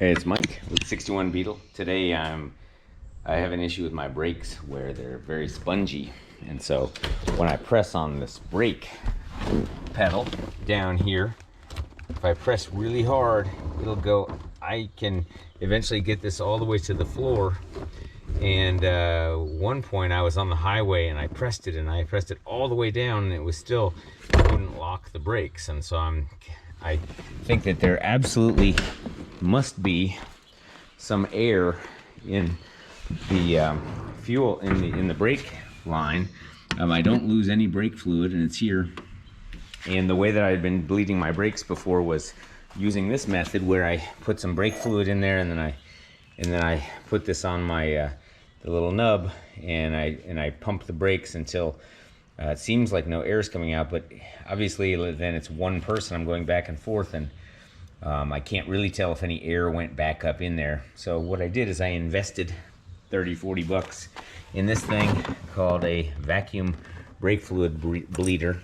Hey, it's Mike with 61 Beetle. Today I have an issue with my brakes where they're very spongy, and so when I press on this brake pedal down here, if I press really hard, it'll go. I can eventually get this all the way to the floor. And one point I was on the highway and I pressed it all the way down, and it was still, it wouldn't lock the brakes. And so I think that there absolutely must be some air in the fuel in the brake line. I don't lose any brake fluid, and it's here. And the way that I'd been bleeding my brakes before was using this method, where I put some brake fluid in there, and then I put this on my the little nub, and I pump the brakes until it seems like no air is coming out. But obviously, then it's one person. I'm going back and forth, and I can't really tell if any air went back up in there. So what I did is I invested 30-40 bucks in this thing called a vacuum brake fluid bleeder.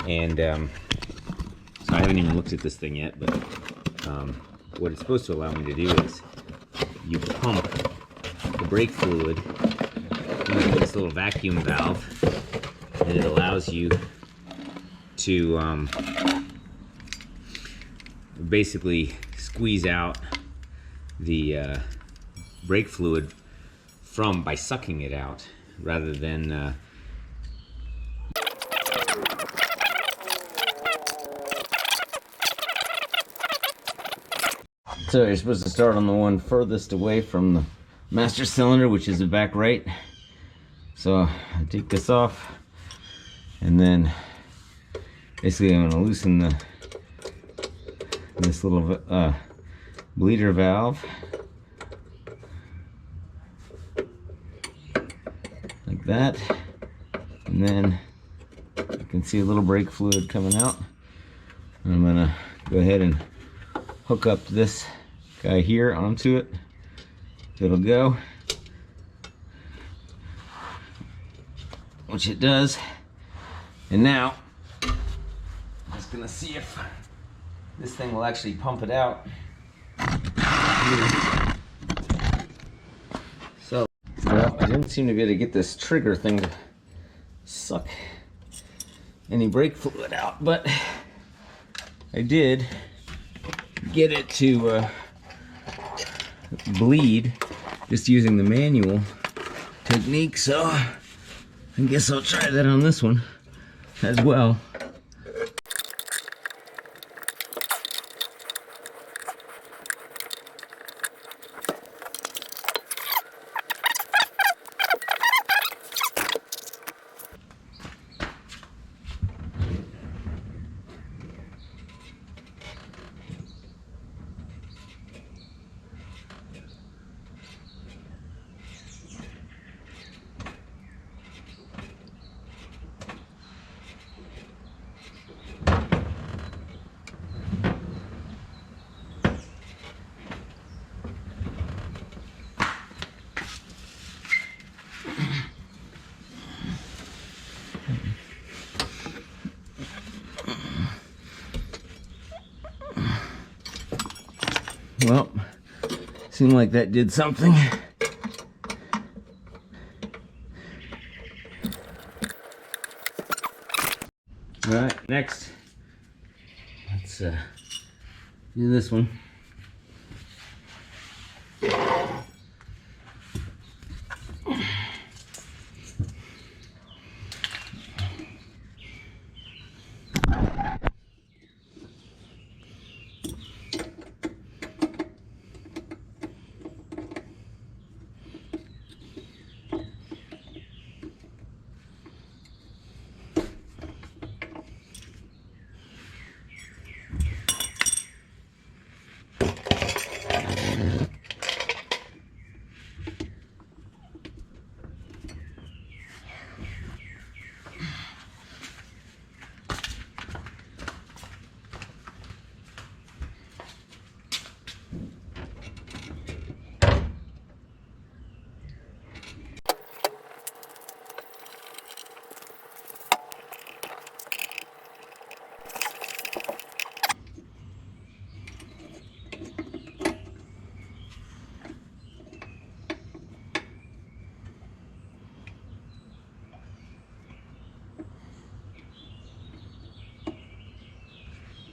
And so I haven't even looked at this thing yet, but what it's supposed to allow me to do is you pump the brake fluid using this little vacuum valve, and it allows you to basically squeeze out the brake fluid by sucking it out, rather than so you're supposed to start on the one furthest away from the master cylinder, which is the back right. So I take this off, and then basically I'm going to loosen this little bleeder valve like that, and then you can see a little brake fluid coming out. And I'm going to go ahead and hook up this guy here onto it. It'll go, which it does. And now I'm just gonna see if this thing will actually pump it out. So, well, I didn't seem to be able to get this trigger thing to suck any brake fluid out, but I did get it to bleed just using the manual technique. So I guess I'll try that on this one as well. Well, seemed like that did something. All right, next, let's do this one.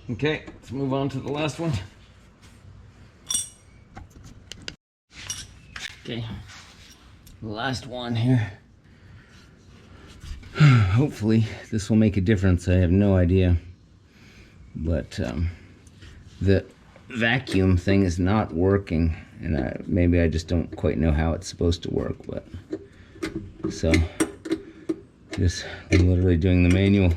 Okay, let's move on to the last one. Okay, the last one here. Hopefully this will make a difference. I have no idea, but the vacuum thing is not working, and maybe I just don't quite know how it's supposed to work. But so just I'm literally doing the manual.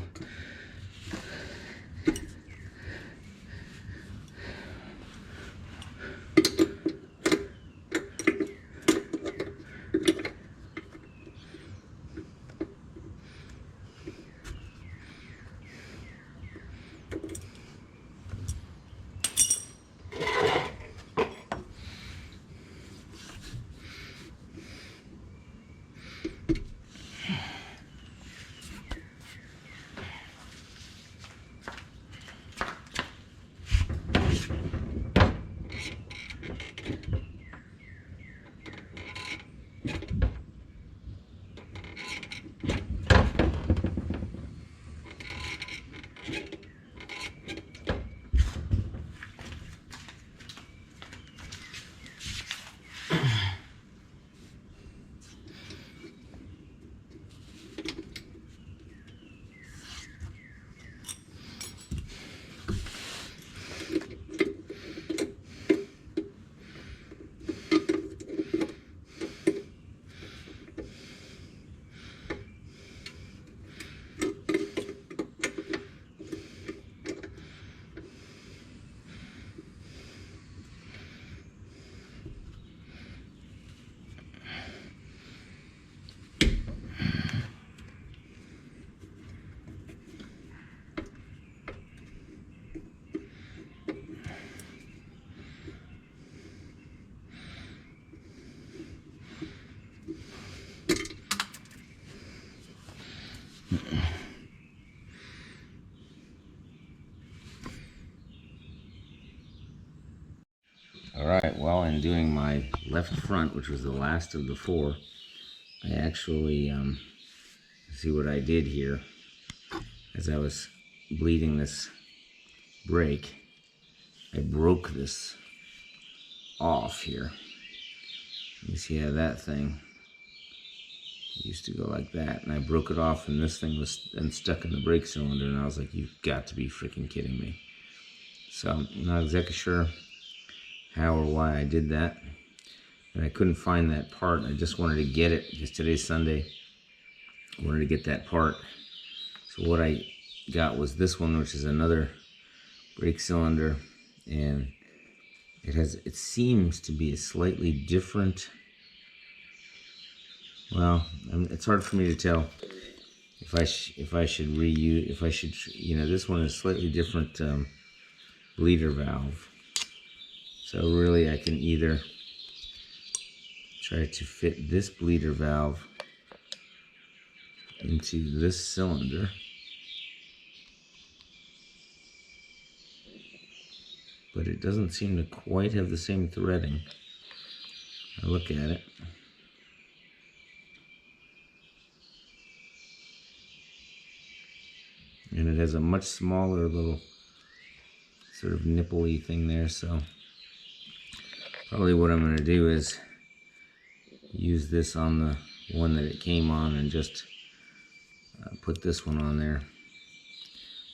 Alright, well, in doing my left front, which was the last of the four, I actually, see what I did here. As I was bleeding this brake, I broke this off here. You see how that thing used to go like that, and I broke it off, and this thing was then stuck in the brake cylinder, and I was like, you've got to be freaking kidding me. So I'm not exactly sure how or why I did that, and I couldn't find that part, and I just wanted to get it, because today's Sunday. I wanted to get that part. So what I got was this one, which is another brake cylinder, and it seems to be a slightly different, well, it's hard for me to tell if I should reuse, you know, this one is slightly different bleeder valve. So really I can either try to fit this bleeder valve into this cylinder, but it doesn't seem to quite have the same threading. I look at it. And it has a much smaller little sort of nipple-y thing there, so probably what I'm going to do is use this on the one that it came on and just put this one on there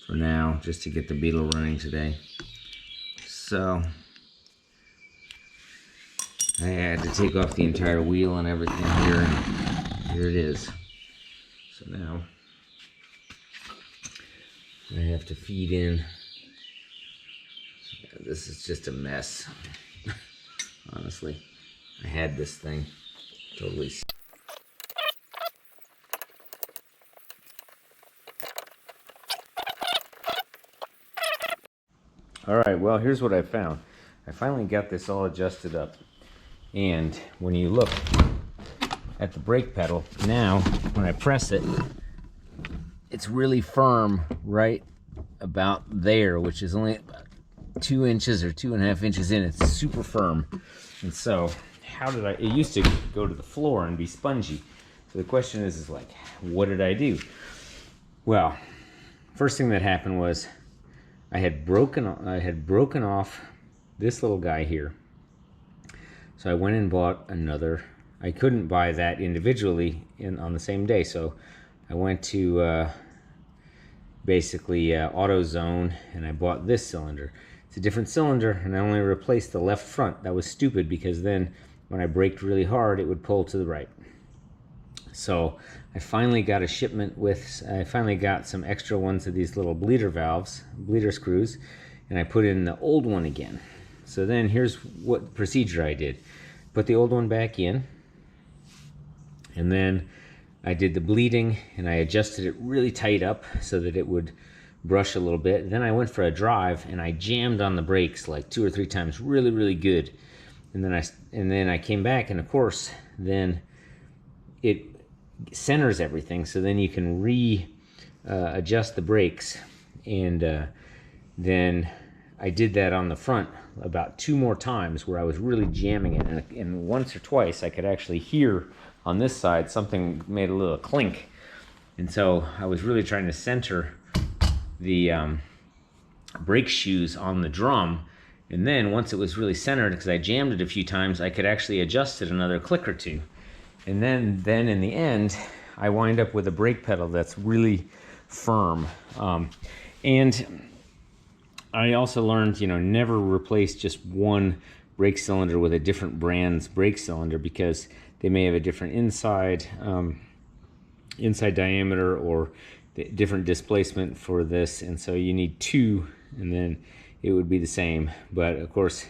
for now, just to get the Beetle running today. So I had to take off the entire wheel and everything here, and here it is. So now I have to feed in. This is just a mess. Honestly, I had this thing totally. Alright, well, here's what I found. I finally got this all adjusted up. And when you look at the brake pedal, now when I press it, it's really firm right about there, which is only about 2 inches or 2.5 inches in. It's super firm. And so how did it used to go to the floor and be spongy. So the question is like, what did I do? Well, first thing that happened was I had broken off this little guy here. So I went and bought another. I couldn't buy that individually on the same day, so I went to basically AutoZone, and I bought this cylinder. It's a different cylinder, and I only replaced the left front. That was stupid, because then when I braked really hard, it would pull to the right. So I finally got a shipment I finally got some extra ones of these little bleeder valves, bleeder screws, and I put in the old one again. So then here's what procedure I did. Put the old one back in, and then I did the bleeding, and I adjusted it really tight up so that it would brush a little bit. Then I went for a drive, and I jammed on the brakes like 2 or 3 times, really, really good. And then I came back, and of course, then it centers everything, so then you can adjust the brakes. And then I did that on the front about 2 more times, where I was really jamming it, and once or twice I could actually hear on this side something made a little clink, and so I was really trying to center the brake shoes on the drum. And then once it was really centered, because I jammed it a few times, I could actually adjust it another click or 2. And then in the end, I wind up with a brake pedal that's really firm. And I also learned, never replace just one brake cylinder with a different brand's brake cylinder, because they may have a different inside diameter or different displacement for this, and so you need 2, and then it would be the same. But of course,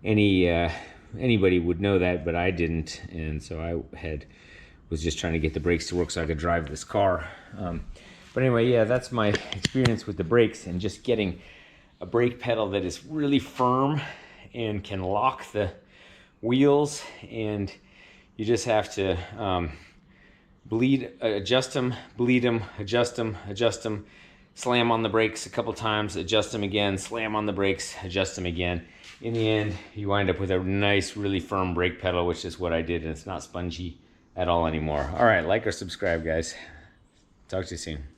anybody would know that, but I didn't, and so I was just trying to get the brakes to work so I could drive this car. But anyway, yeah, that's my experience with the brakes, and just getting a brake pedal that is really firm and can lock the wheels, and you just have to adjust them, bleed them, adjust them, slam on the brakes a couple times, adjust them again, slam on the brakes, adjust them again. In the end, you wind up with a nice, really firm brake pedal, which is what I did, and it's not spongy at all anymore. All right, like or subscribe, guys. Talk to you soon.